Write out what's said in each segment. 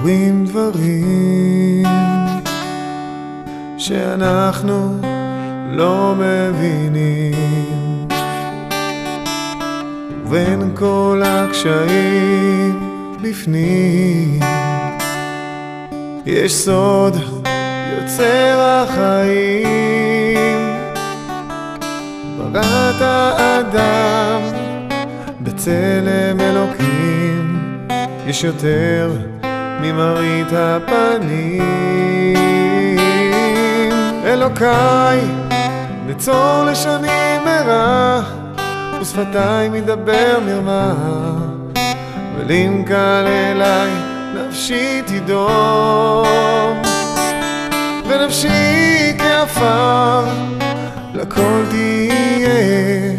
קורים דברים שאנחנו לא מבינים, ובין כל הקשיים בפנים יש סוד יוצר החיים. בראת האדם בצלם אלוקים, יש יותר ממראית הפנים. אלוקיי, נצור לשוני מרע, ושפתיים ידבר מרמה, ואם קל אליי נפשי תדום, ונפשי כעפר לכל תהיה,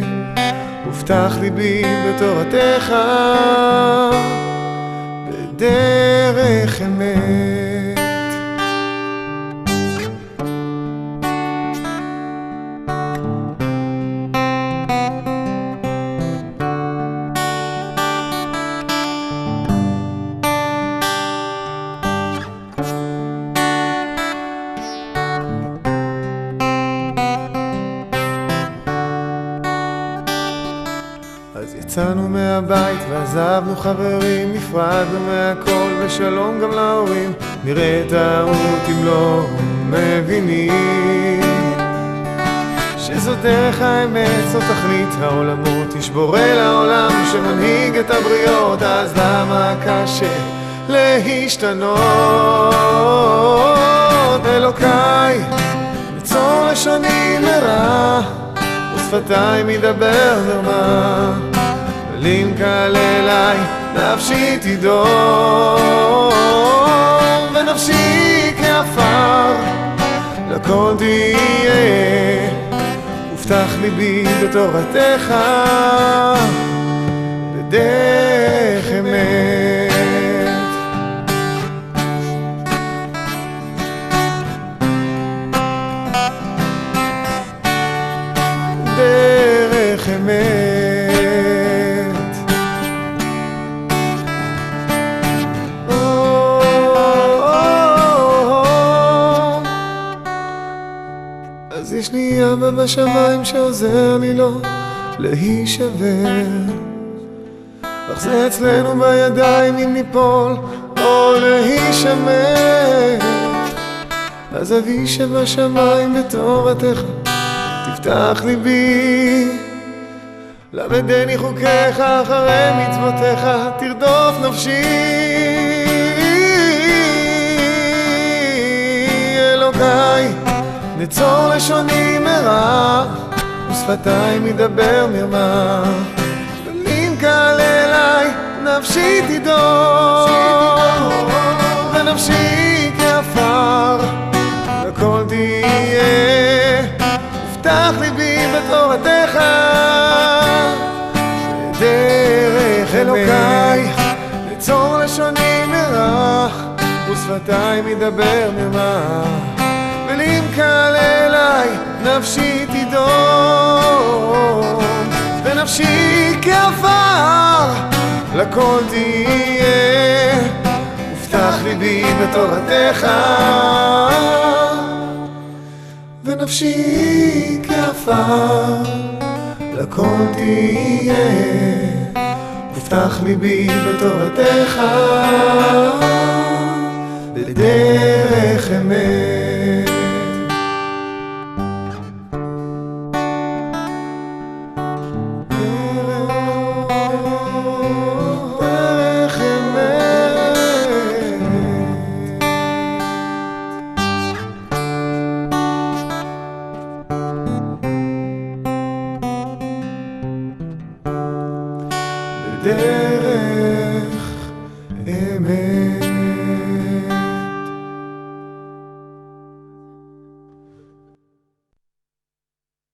ופתח ליבי בתורתך בדרך אמת. אז יצאנו מהבית ועזבנו חברים, נפרדנו מהכל ושלום גם להורים. נראה טעות אם לא מבינים שזו דרך האמת, זו תכלית העולמות. יש בורא לעולם שמנהיג את הבריות, אז למה קשה להשתנות? אלוקיי, נצור לשוני מרע, ושפתיים ידבר מרמה, ואם קל אליי נפשי תדום, ונפשי כעפר לכל תהיה, ופתח ליבי בתורתך בדרך אמת. דרך אמת. אז יש לי אבא בשמיים שעוזר לי לא להישבר, אך זה אצלנו בידיים אם ניפול או להישמר. אז אבי שבשמיים בתורתך תפתח ליבי, למדני חוקיך אחרי מצוותיך תרדוף נפשי. אלוקיי, נצור לשוני מרע, ושפתיים ידבר מרמה, ואם קל אליי נפשי תדום, ונפשי כעפר לכל תהיה, ופתח ליבי בתורתך בדרך אמת. אלוקיי, נצור לשוני מרע, ושפתיים ידבר מרמה, ואם קל אליי נפשי תדום, ונפשי כעפר לכל תהיה, ופתח ליבי בתורתך, ונפשי כעפר לכל תהיה, ופתח ליבי בתורתך.